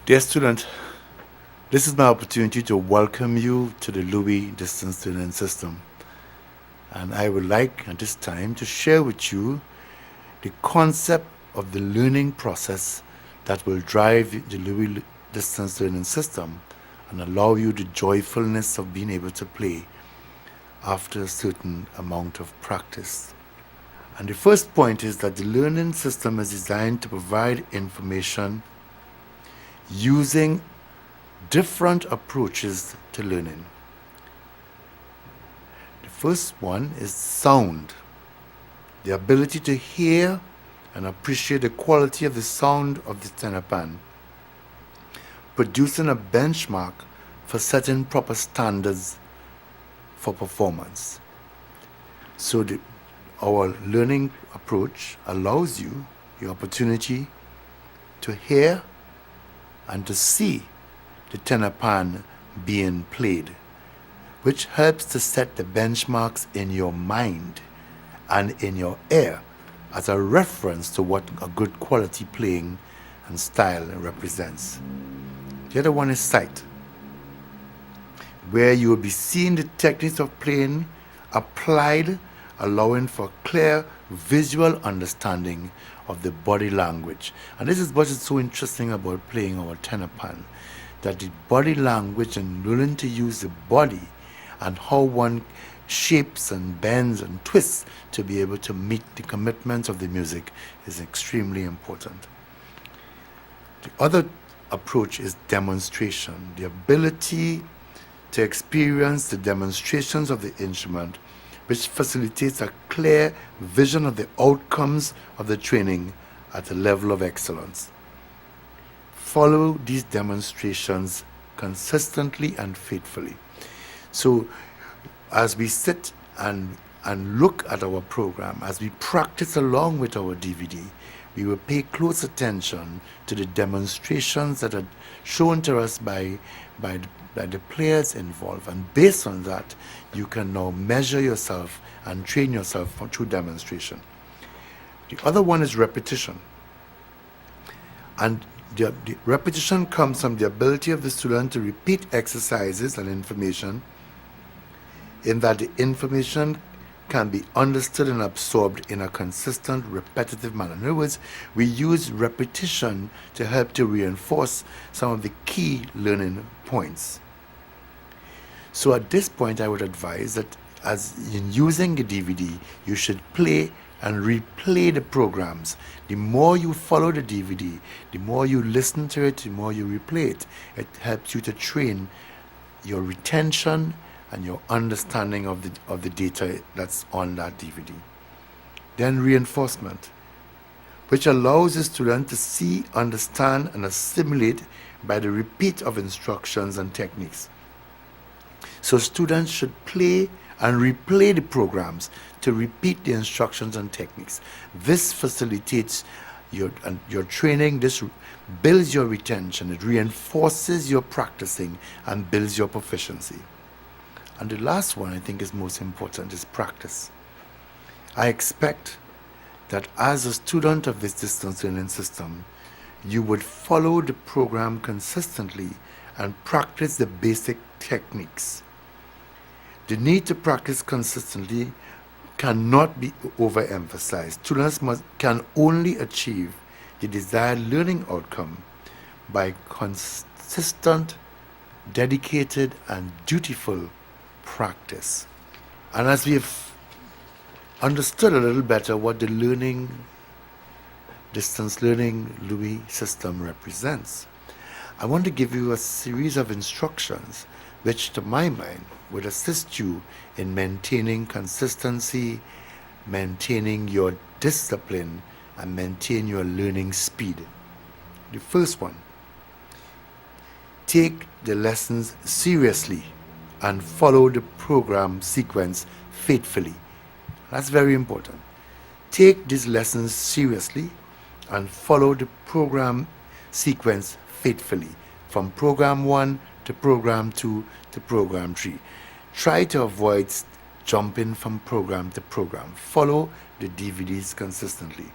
Dear student, this is my opportunity to welcome you to the Louis Distance Learning System. And I would like at this time to share with you the concept of the learning process that will drive the Louis Distance Learning System and allow you the joyfulness of being able to play after a certain amount of practice. And the first point is that the learning system is designed to provide information using different approaches to learning. The first one is sound, the ability to hear and appreciate the quality of the sound of the tenor pan, producing a benchmark for setting proper standards for performance. So our learning approach allows you the opportunity to hear and to see the tenor pan being played, which helps to set the benchmarks in your mind and in your ear as a reference to what a good quality playing and style represents. The other one is sight, where you will be seeing the techniques of playing applied, allowing for clear visual understanding of the body language. And this is what is so interesting about playing our tenor pan, that the body language and learning to use the body and how one shapes and bends and twists to be able to meet the commitments of the music is extremely important. The other approach is demonstration, the ability to experience the demonstrations of the instrument, which facilitates a clear vision of the outcomes of the training at a level of excellence. Follow these demonstrations consistently and faithfully. So as we sit and look at our program, as we practice along with our DVD, we will pay close attention to the demonstrations that are shown to us by the players involved, and based on that you can now measure yourself and train yourself through demonstration. The other one is repetition, and the repetition comes from the ability of the student to repeat exercises and information, in that the information can be understood and absorbed in a consistent, repetitive manner. In other words, we use repetition to help to reinforce some of the key learning points. So at this point, I would advise that as in using the DVD, you should play and replay the programs. The more you follow the DVD, the more you listen to it, the more you replay it. It helps you to train your retention and your understanding of the data that's on that DVD. Then reinforcement, which allows the student to see, understand, and assimilate by the repeat of instructions and techniques. So students should play and replay the programs to repeat the instructions and techniques. This facilitates your training, this builds your retention, it reinforces your practicing and builds your proficiency. And the last one I think is most important is practice. I expect that as a student of this distance learning system, you would follow the program consistently and practice the basic techniques. The need to practice consistently cannot be overemphasized. Students can only achieve the desired learning outcome by consistent, dedicated, and dutiful practice. And as we've understood a little better what the distance learning Louis system represents, I want to give you a series of instructions which, to my mind, would assist you in maintaining consistency, maintaining your discipline, and maintain your learning speed. The first one, take the lessons seriously and follow the program sequence faithfully. That's very important. Take these lessons seriously and follow the program sequence faithfully, from program 1 to program 2 to program 3. Try to avoid jumping from program to program. Follow the DVDs consistently.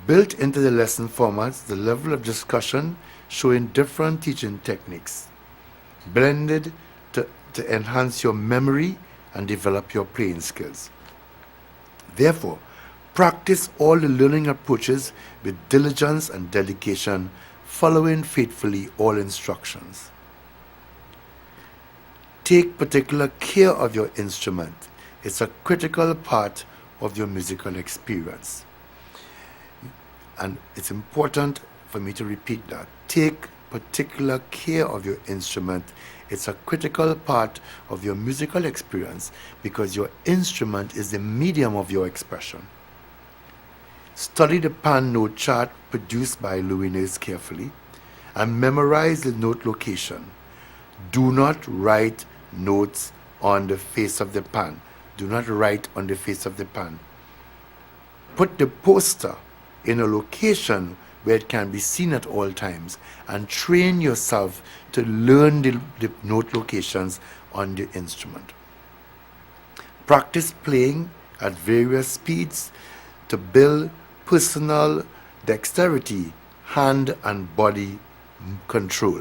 Built into the lesson formats, the level of discussion showing different teaching techniques, blended to enhance your memory and develop your playing skills. Therefore, practice all the learning approaches with diligence and dedication, following faithfully all instructions. Take particular care of your instrument. It's a critical part of your musical experience. And it's important for me to repeat that. Take particular care of your instrument. It's a critical part of your musical experience because your instrument is the medium of your expression. Study the pan note chart produced by Louinez carefully and memorize the note location. Do not write notes on the face of the pan. Do not write on the face of the pan. Put the poster in a location where it can be seen at all times and train yourself to learn the note locations on the instrument. Practice playing at various speeds to build personal dexterity, hand and body control.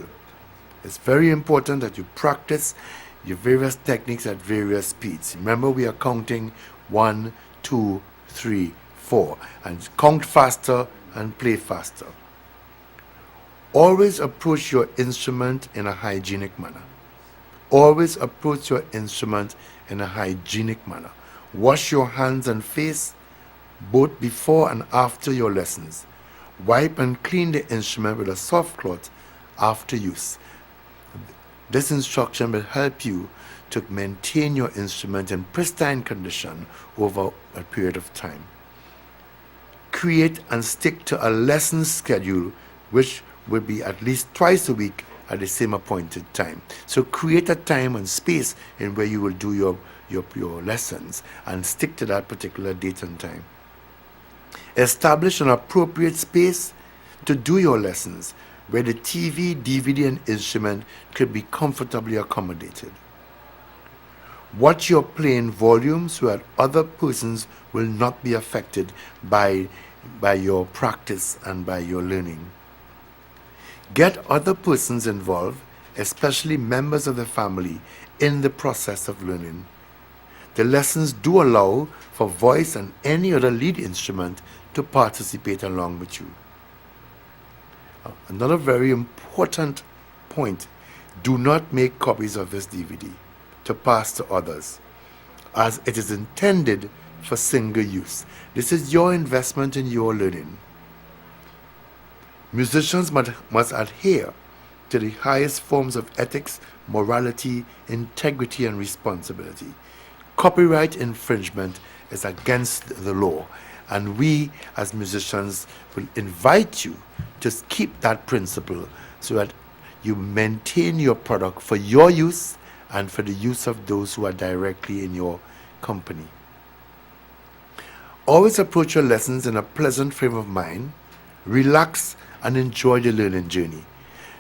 It's very important that you practice your various techniques at various speeds. Remember, we are counting 1, 2, 3, 4, and count faster and play faster. Always approach your instrument in a hygienic manner. Always approach your instrument in a hygienic manner. Wash your hands and face both before and after your lessons. Wipe and clean the instrument with a soft cloth after use. This instruction will help you to maintain your instrument in pristine condition over a period of time. Create and stick to a lesson schedule which will be at least twice a week at the same appointed time. So create a time and space in where you will do your lessons and stick to that particular date and time. Establish an appropriate space to do your lessons where the TV, DVD, and instrument could be comfortably accommodated. Watch your playing volume so that other persons will not be affected by your practice and by your learning. Get other persons involved, especially members of the family, in the process of learning. The lessons do allow for voice and any other lead instrument to participate along with you. Another very important point, do not make copies of this DVD to pass to others, as it is intended for single use. This is your investment in your learning. Musicians must adhere to the highest forms of ethics, morality, integrity, and responsibility. Copyright infringement is against the law, and we as musicians will invite you to keep that principle so that you maintain your product for your use and for the use of those who are directly in your company. Always approach your lessons in a pleasant frame of mind. Relax and enjoy the learning journey.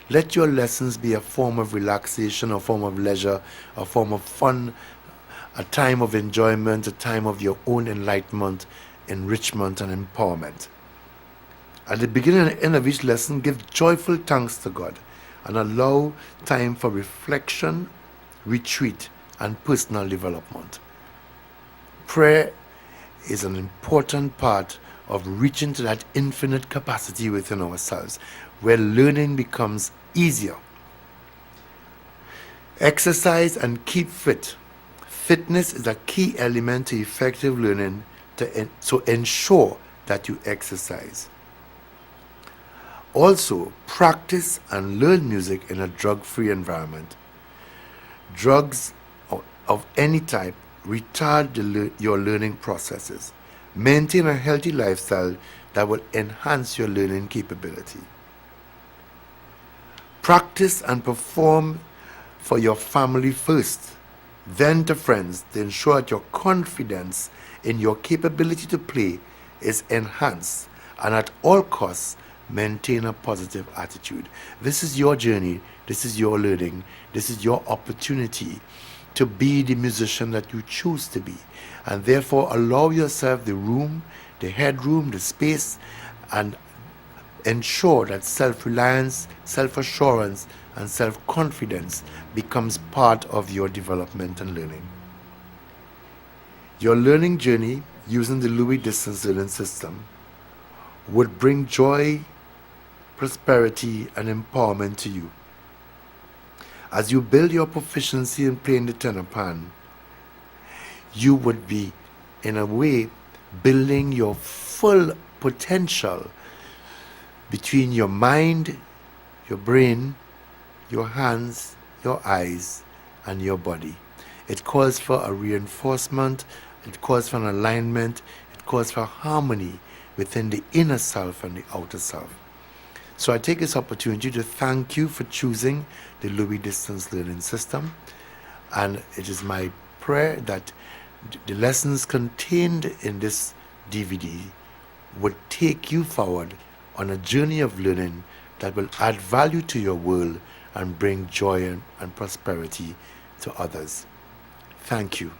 Let your lessons be a form of relaxation, a form of leisure, a form of fun, a time of enjoyment, a time of your own enlightenment, enrichment, and empowerment. At the beginning and end of each lesson, give joyful thanks to God and allow time for reflection, retreat, and personal development. Prayer is an important part of reaching to that infinite capacity within ourselves, where learning becomes easier. Exercise and keep fit. Fitness is a key element to effective learning, so ensure that you exercise. Also, practice and learn music in a drug-free environment. Drugs of any type retard your learning processes. Maintain a healthy lifestyle that will enhance your learning capability. Practice and perform for your family first, then to friends, to ensure that your confidence in your capability to play is enhanced, and at all costs maintain a positive attitude. This is your journey, this is your learning, this is your opportunity to be the musician that you choose to be, and therefore allow yourself the room, the headroom, the space, and ensure that self-reliance, self-assurance, and self-confidence becomes part of your development and learning. Your learning journey using the Louis Distance Learning System would bring joy, prosperity, and empowerment to you. As you build your proficiency in playing the tenor pan, you would be, in a way, building your full potential between your mind, your brain, your hands, your eyes, and your body. It calls for a reinforcement, it calls for an alignment, it calls for harmony within the inner self and the outer self. So I take this opportunity to thank you for choosing the Louis Distance Learning System, and it is my prayer that the lessons contained in this DVD would take you forward on a journey of learning that will add value to your world and bring joy and prosperity to others. Thank you.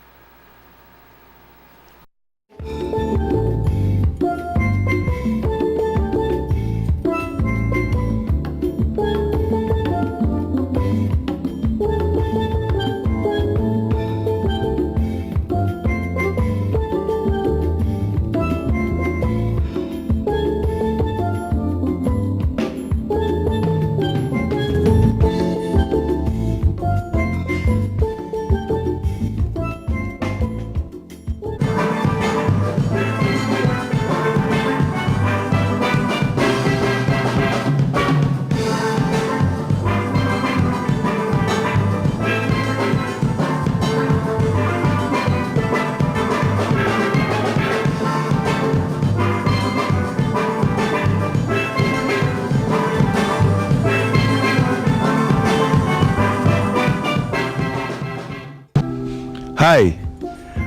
Hi,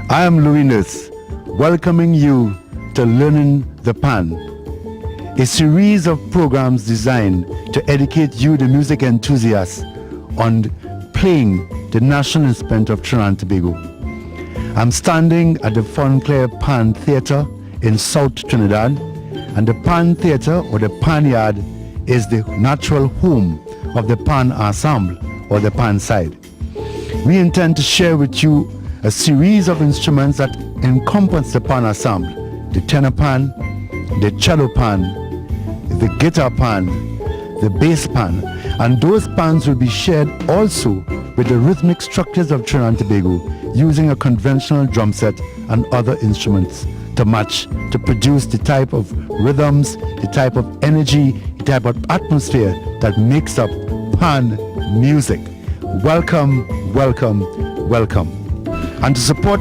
I am Louis Nurse, welcoming you to Learning the Pan, a series of programs designed to educate you, the music enthusiasts, on playing the national instrument of Trinidad and Tobago. I'm standing at the Fontclair Pan Theatre in South Trinidad, and the Pan Theatre, or the Pan Yard, is the natural home of the Pan Ensemble, or the Pan side. We intend to share with you a series of instruments that encompass the pan ensemble: the tenor pan, the cello pan, the guitar pan, the bass pan, and those pans will be shared also with the rhythmic structures of Trinidad and Tobago using a conventional drum set and other instruments to match, to produce the type of rhythms, the type of energy, the type of atmosphere that makes up pan music. Welcome, welcome, welcome. And to support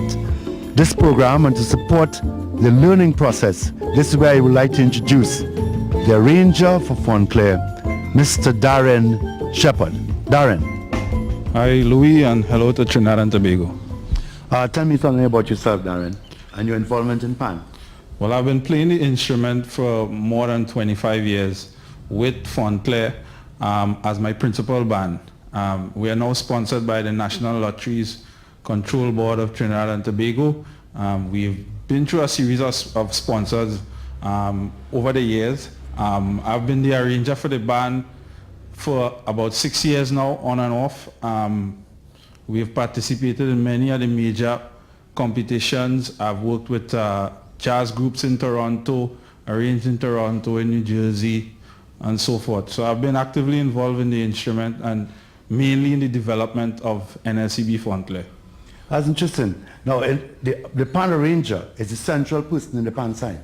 this program and to support the learning process, this is where I would like to introduce the arranger for Fontclair, Mr. Darren Shepherd. Darren. Hi Louis, and hello to Trinidad and Tobago. Tell me something about yourself, Darren, and your involvement in pan. Well, I've been playing the instrument for more than 25 years with Fontclair as my principal band. We are now sponsored by the National Lotteries Control Board of Trinidad and Tobago. We've been through a series of sponsors over the years. I've been the arranger for the band for about 6 years now, on and off. We've participated in many of the major competitions. I've worked with jazz groups in Toronto, arranged in Toronto, in New Jersey, and so forth. So I've been actively involved in the instrument and mainly in the development of NLCB Fontclair. That's interesting. Now, the pan arranger is the central person in the pan side.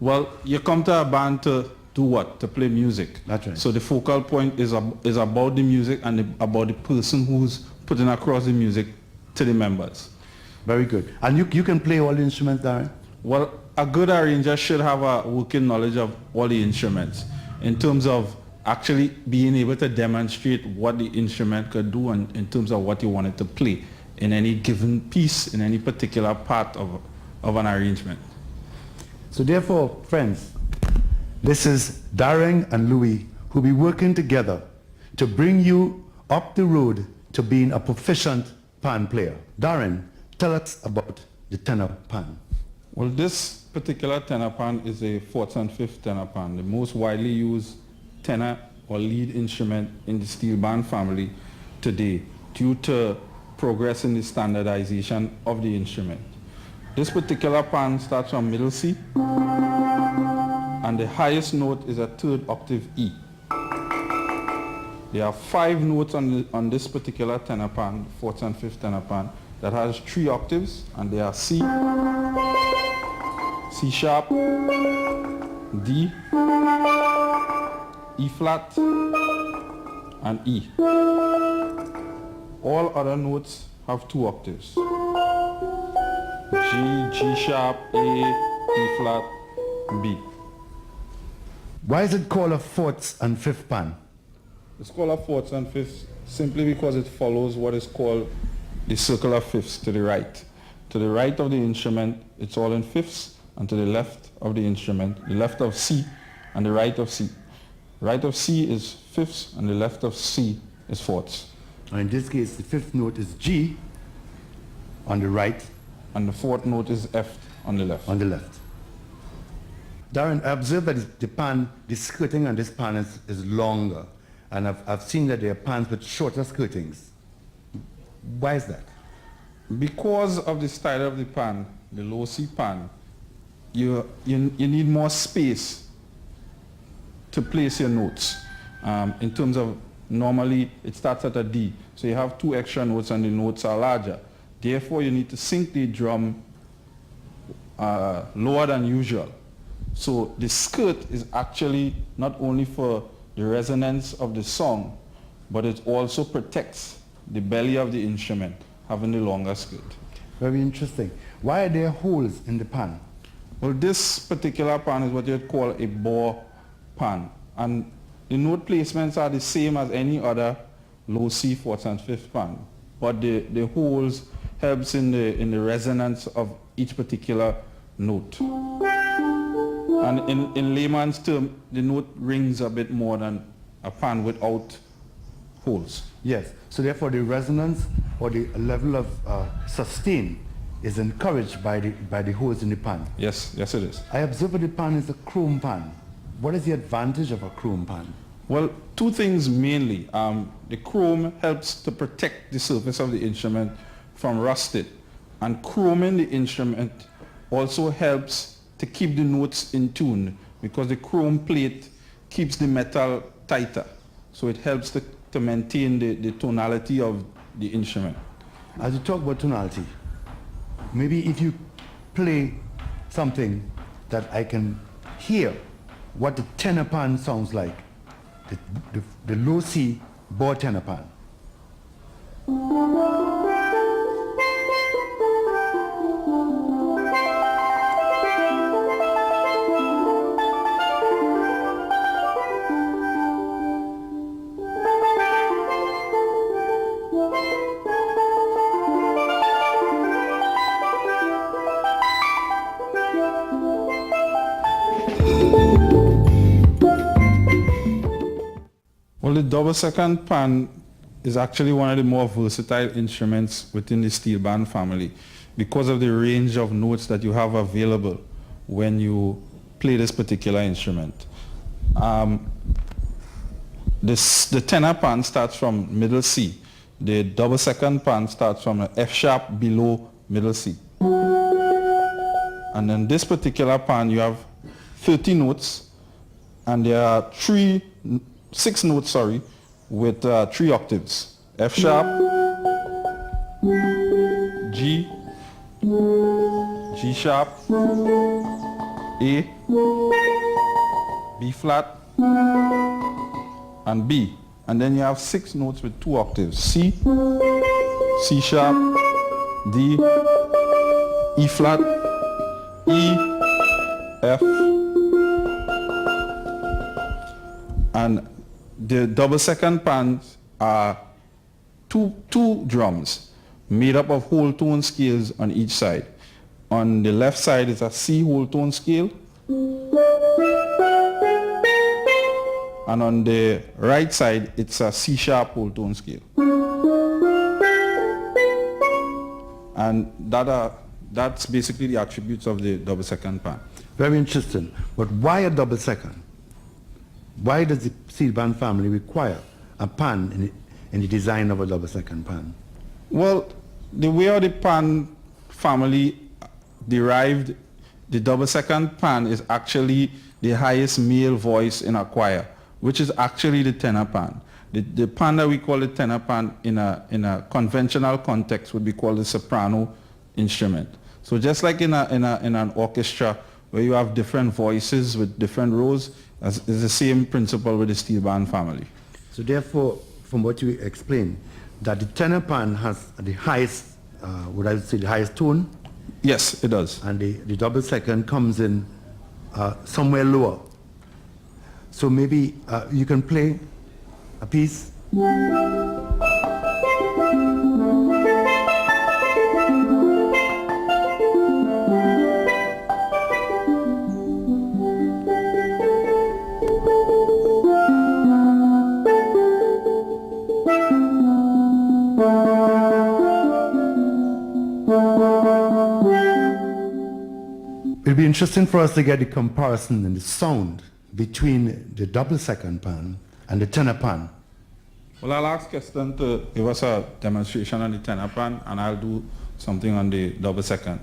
Well, you come to a band to do what? To play music. That's right. So the focal point is about the music and about the person who's putting across the music to the members. Very good. And you can play all the instruments, Darren? Well, a good arranger should have a working knowledge of all the instruments in terms of actually being able to demonstrate what the instrument could do and in terms of what you wanted to play in any given piece, in any particular part of an arrangement. So therefore, friends, this is Darren and Louis who will be working together to bring you up the road to being a proficient pan player. Darren, tell us about the tenor pan. Well, this particular tenor pan is a fourth and fifth tenor pan, the most widely used tenor or lead instrument in the steel band family today due to progress in the standardization of the instrument. This particular pan starts from middle C, and the highest note is a third octave E. There are 5 notes on this particular tenor pan, fourth and fifth tenor pan, that has 3 octaves, and they are C, C sharp, D, E flat, and E. All other notes have 2 octaves. G, G sharp, A, E flat, B. Why is it called a fourth and fifth pan? It's called a fourth and fifth simply because it follows what is called the circular fifths to the right. To the right of the instrument, it's all in fifths, and to the left of the instrument, the left of C and the right of C. Right of C is fifths, and the left of C is fourths. And in this case, the fifth note is G on the right. And the fourth note is F on the left. On the left. Darren, I observed that the pan, the skirting on this pan is longer. And I've seen that there are pans with shorter skirtings. Why is that? Because of the style of the pan, the low C pan, you need more space to place your notes. In terms of, normally it starts at a D, so you have 2 extra notes and the notes are larger. Therefore, you need to sink the drum lower than usual. So the skirt is actually not only for the resonance of the song, but it also protects the belly of the instrument, having the longer skirt. Very interesting. Why are there holes in the pan? Well, this particular pan is what you'd call a bore pan, and the note placements are the same as any other low C, fourth and fifth pan, but the holes helps in the resonance of each particular note. And in layman's term, the note rings a bit more than a pan without holes. Yes. So therefore, the resonance or the level of sustain is encouraged by the holes in the pan. Yes, yes it is. I observe that the pan is a chrome pan. What is the advantage of a chrome pan? Well, 2 things mainly. The chrome helps to protect the surface of the instrument from rusted, and chroming the instrument also helps to keep the notes in tune because the chrome plate keeps the metal tighter, so it helps to maintain the tonality of the instrument. As you talk about tonality, maybe if you play something that I can hear what the tenor pan sounds like, the low C bore tenor pan. Well, the double second pan is actually one of the more versatile instruments within the steel band family because of the range of notes that you have available when you play this particular instrument. The tenor pan starts from middle C. The double second pan starts from an F sharp below middle C. And then this particular pan, you have 30 notes, and there are 6 notes, with 3 octaves. F sharp, G, G sharp, A, B flat, and B. And then you have 6 notes with 2 octaves. C, C sharp, D, E flat, E, F, and the double second pans are two drums made up of whole tone scales on each side. On the left side is a C whole tone scale, and on the right side it's a C sharp whole tone scale. And That's basically the attributes of the double second pan. Very interesting. But why a double second? Why does the steel band family require a pan in the design of a double second pan? Well, the way how the pan family derived the double second pan is actually the highest male voice in a choir, which is actually the tenor pan. The pan that we call the tenor pan in a conventional context would be called the soprano instrument. So just like in an orchestra where you have different voices with different roles, it's the same principle with the steel band family. So therefore, from what you explained, that the tenor pan has the highest, would I say the highest tone? Yes, it does. And the double second comes in somewhere lower. So maybe you can play a piece. It'll be interesting for us to get the comparison in the sound between the double second pan and the tenor pan. Well, I'll ask Keston to give us a demonstration on the tenor pan, and I'll do something on the double second.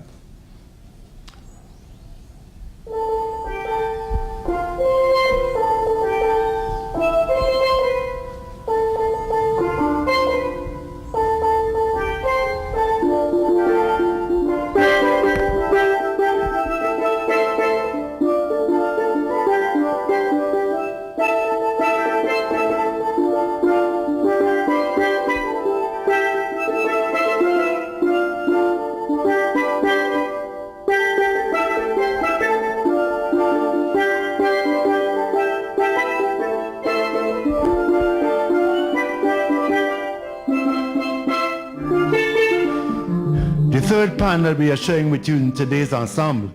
The third pan that we are sharing with you in today's ensemble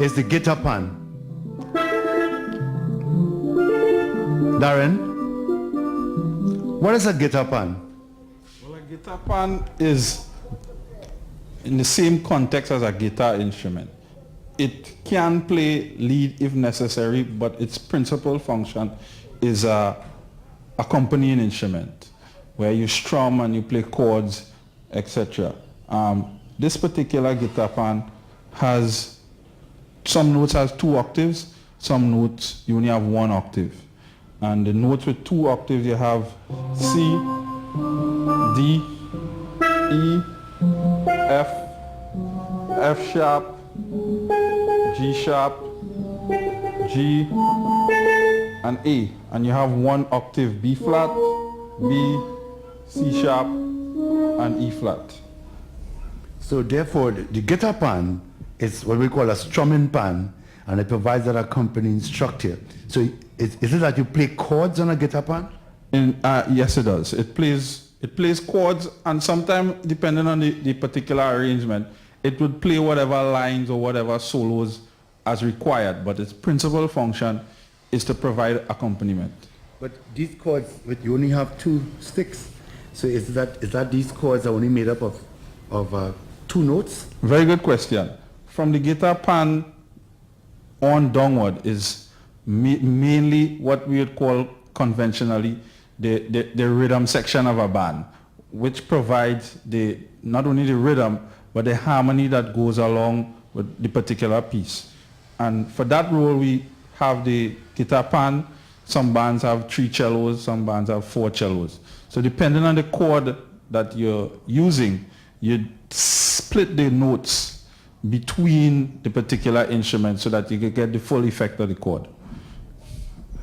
is the guitar pan. Darren, what is a guitar pan? Well, a guitar pan is in the same context as a guitar instrument. It can play lead if necessary, but its principal function is a accompanying instrument where you strum and you play chords, etc. This particular guitar pan has, some notes has 2 octaves, some notes you only have 1 octave. And the notes with 2 octaves you have C, D, E, F, F sharp, G sharp, G, and A. And you have 1 octave B flat, B, C sharp, and E flat. So therefore, the guitar pan is what we call a strumming pan, and it provides that accompanying structure. So is it that you play chords on a guitar pan? Yes, it does. It plays chords, and sometimes, depending on the particular arrangement, it would play whatever lines or whatever solos as required, but its principal function is to provide accompaniment. But these chords, you only have 2 sticks. So is that these chords are only made up of 2 notes? Very good question. From the guitar pan on downward is mainly what we would call conventionally the rhythm section of a band, which provides not only the rhythm, but the harmony that goes along with the particular piece. And for that role, we have the guitar pan. Some bands have 3 cellos, some bands have 4 cellos. So depending on the chord that you're using, you split the notes between the particular instrument so that you can get the full effect of the chord.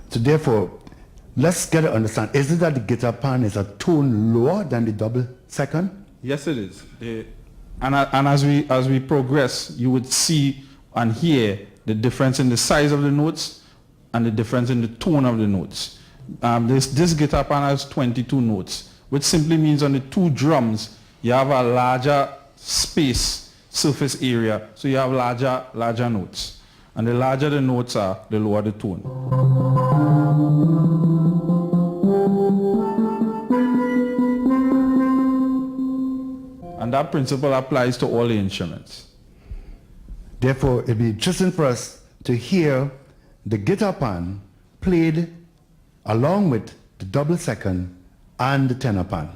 So therefore, let's get to understand, is it that the guitar pan is a tone lower than the double second? Yes, it is. And as we progress, you would see and hear the difference in the size of the notes and the difference in the tone of the notes. This guitar pan has 22 notes, which simply means on the 2 drums, you have a larger surface area, so you have larger notes. And the larger the notes are, the lower the tone. And that principle applies to all the instruments. Therefore, it'd be interesting for us to hear the guitar pan played along with the double second and the tenor pan.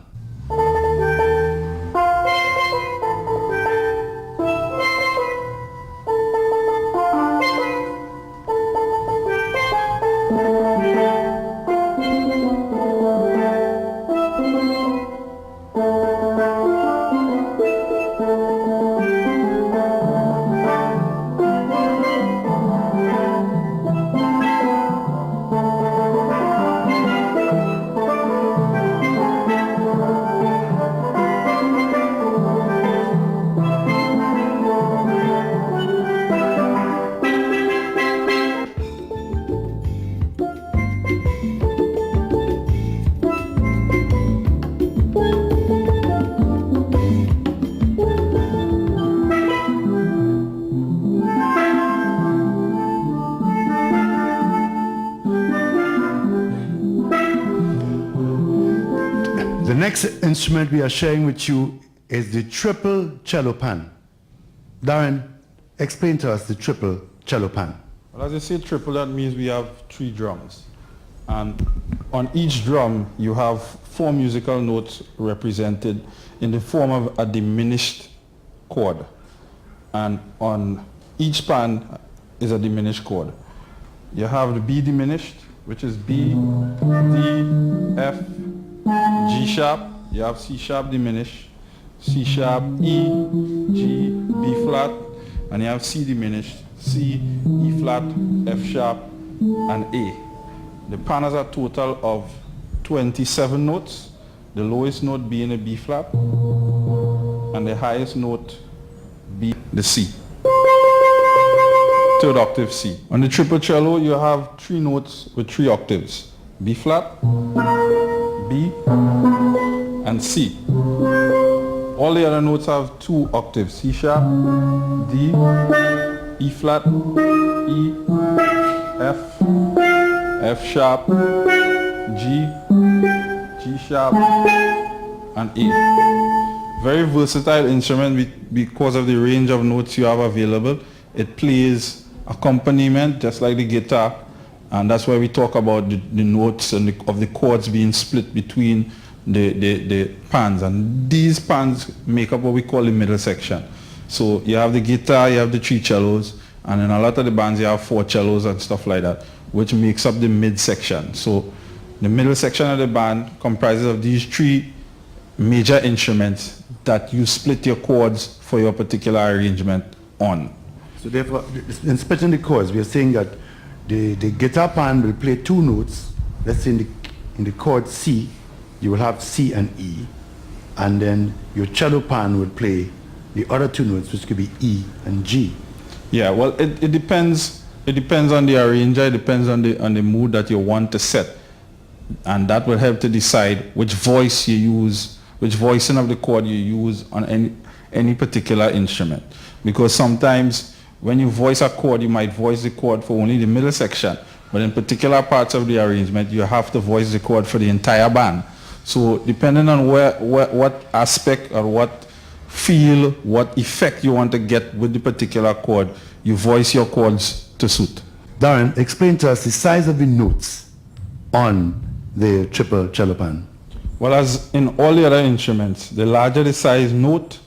The next instrument we are sharing with you is the triple cello pan. Darren, explain to us the triple cello pan. Well, as I say triple, that means we have 3 drums. And on each drum, you have 4 musical notes represented in the form of a diminished chord. And on each pan is a diminished chord. You have the B diminished, which is B, D, F, G sharp, you have C sharp diminished, C sharp, E, G, B flat, and you have C diminished, C, E flat, F sharp, and A. The pan has a total of 27 notes, the lowest note being a B flat, and the highest note being the C. 3rd octave C. On the triple cello, you have 3 notes with 3 octaves, B flat, B, and C. All the other notes have 2 octaves, C sharp, D, E flat, E, F, F sharp, G, G sharp, and A. Very versatile instrument because of the range of notes you have available. It plays accompaniment just like the guitar, and that's why we talk about the notes and of the chords being split between the pans, and these pans make up what we call the middle section. So you have the guitar, you have the 3 cellos, and in a lot of the bands you have 4 cellos and stuff like that, which makes up the mid section. So the middle section of the band comprises of these 3 major instruments that you split your chords for your particular arrangement on. So therefore, in splitting the chords, we are saying that the guitar pan will play 2 notes. Let's say in the chord C, you will have C and E, and then your cello pan will play the other 2 notes, which could be E and G. Yeah, well, it depends. It depends on the arranger. It depends on the mood that you want to set, and that will help to decide which voice you use, which voicing of the chord you use on any particular instrument. Because sometimes when you voice a chord, you might voice the chord for only the middle section, but in particular parts of the arrangement, you have to voice the chord for the entire band. So depending on what aspect or what feel, what effect you want to get with the particular chord, you voice your chords to suit. Darren, explain to us the size of the notes on the triple cello pan. Well, as in all the other instruments, the larger the size note,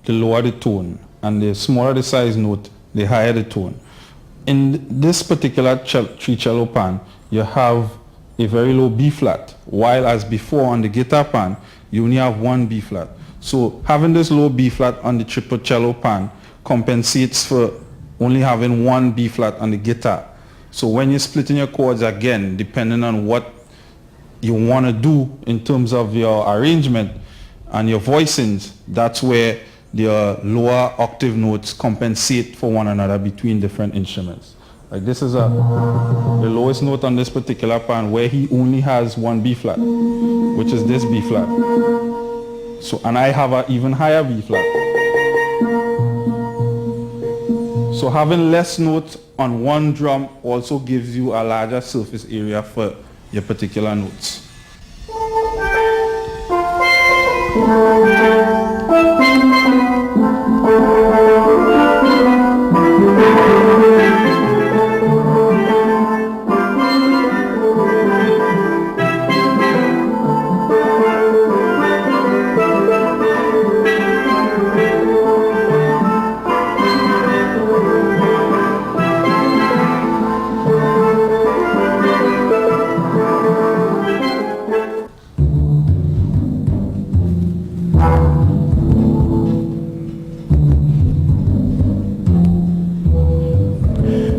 the lower the tone, and the smaller the size note, the higher the tone. In this particular 3 cello pan, you have a very low B flat, while as before on the guitar pan, you only have 1 B flat. So having this low B flat on the triple cello pan compensates for only having 1 B flat on the guitar. So when you're splitting your chords again, depending on what you want to do in terms of your arrangement and your voicings, that's where the lower octave notes compensate for one another between different instruments. Like this is the lowest note on this particular pan, where he only has 1 B flat, which is this B flat. So, and I have an even higher B flat. So having less notes on one drum also gives you a larger surface area for your particular notes.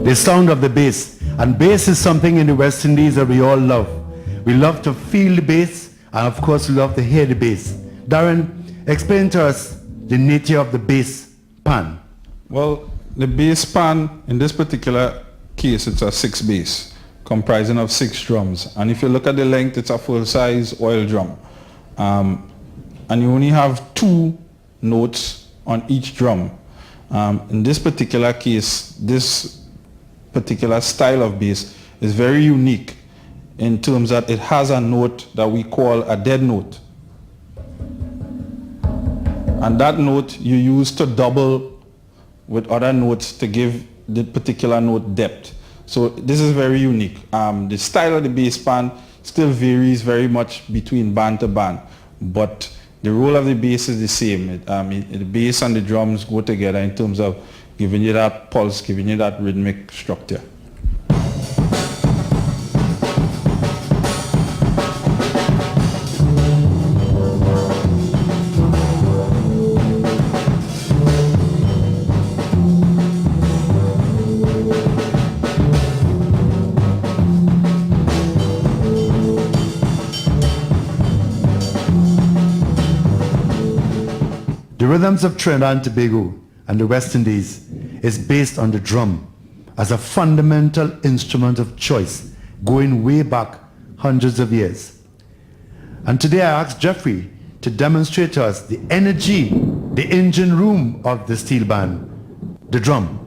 the sound of the bass. And bass is something in the West Indies that we all love. We love to feel the bass, and of course we love to hear the bass. Darren, explain to us the nature of the bass pan. Well, the bass pan, in this particular case, it's a 6 bass, comprising of 6 drums. And if you look at the length, it's a full-size oil drum. And you only have 2 notes on each drum. In this particular case, this particular style of bass is very unique in terms that it has a note that we call a dead note. And that note you use to double with other notes to give the particular note depth. So this is very unique. The style of the bass pan still varies very much between band to band, but the role of the bass is the same. The bass and the drums go together in terms of giving you that pulse, giving you that rhythmic structure. The rhythms of Trinidad and Tobago and the West Indies is based on the drum as a fundamental instrument of choice going way back hundreds of years. And today I asked Jeffrey to demonstrate to us the energy, the engine room of the steel band, the drum.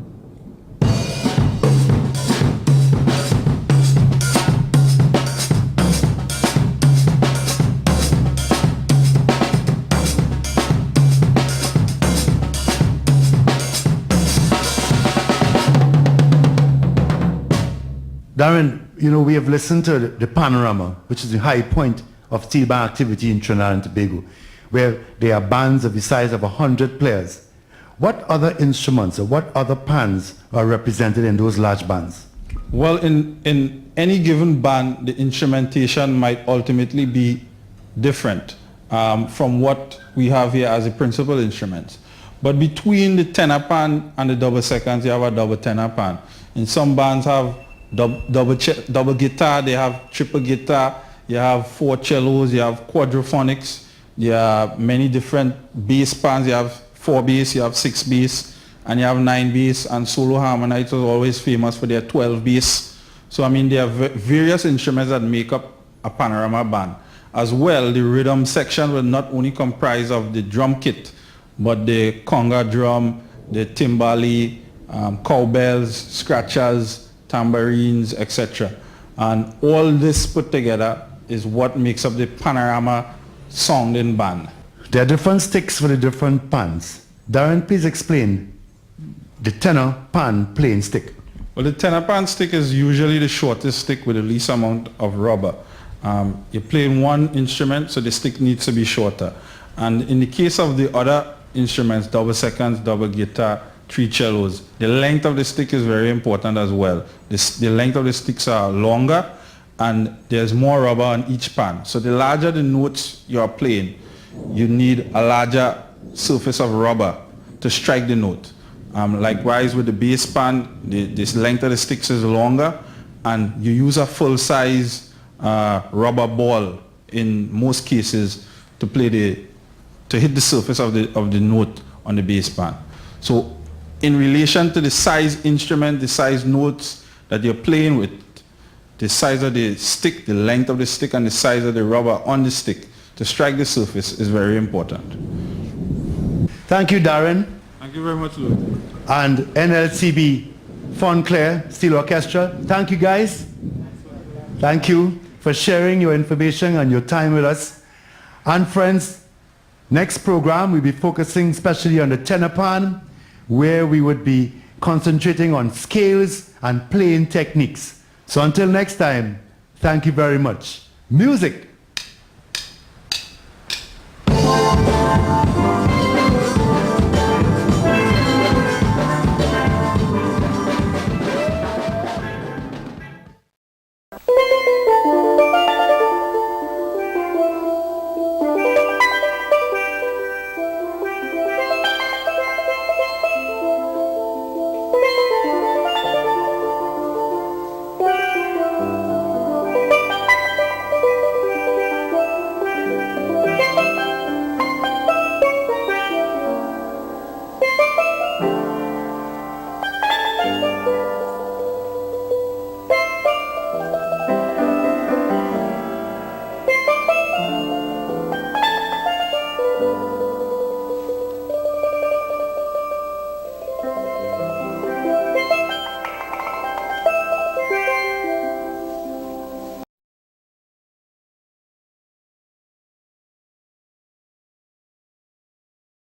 Darren, you know, we have listened to the panorama, which is the high point of steel band activity in Trinidad and Tobago, where there are bands of the size of 100 players. What other instruments or what other pans are represented in those large bands? Well, in any given band, the instrumentation might ultimately be different from what we have here as the principal instruments. But between the tenor pan and the double seconds, you have a double tenor pan. In some bands have double guitar, they have triple guitar, you have 4 cellos, you have quadraphonics, there are many different bass pans, you have 4 bass, you have 6 bass, and you have 9 bass, and solo harmonizers are always famous for their 12 bass. So I mean, there are various instruments that make up a panorama band. As well, the rhythm section will not only comprise of the drum kit, but the conga drum, the timbali, cowbells, scratchers, tambourines, etc. And all this put together is what makes up the panorama sounding band. There are different sticks for the different pans. Darren, please explain the tenor pan playing stick. Well, the tenor pan stick is usually the shortest stick with the least amount of rubber. You're playing one instrument, so the stick needs to be shorter. And in the case of the other instruments, double seconds, double guitar, 3 cellos, the length of the stick is very important as well. The length of the sticks are longer and there's more rubber on each pan. So the larger the notes you are playing, you need a larger surface of rubber to strike the note. Likewise with the bass pan, this length of the sticks is longer and you use a full-size rubber ball in most cases to hit the surface of the note on the bass pan. So in relation to the size instrument, the size notes that you're playing with, the size of the stick, the length of the stick, and the size of the rubber on the stick to strike the surface is very important. Thank you, Darren. Thank you very much, Louis. And NLCB Fontclair Steel Orchestra. Thank you, guys. Thank you for sharing your information and your time with us. And friends, next program we'll be focusing especially on the tenor pan, where we would be concentrating on scales and playing techniques. So until next time, thank you very much. Music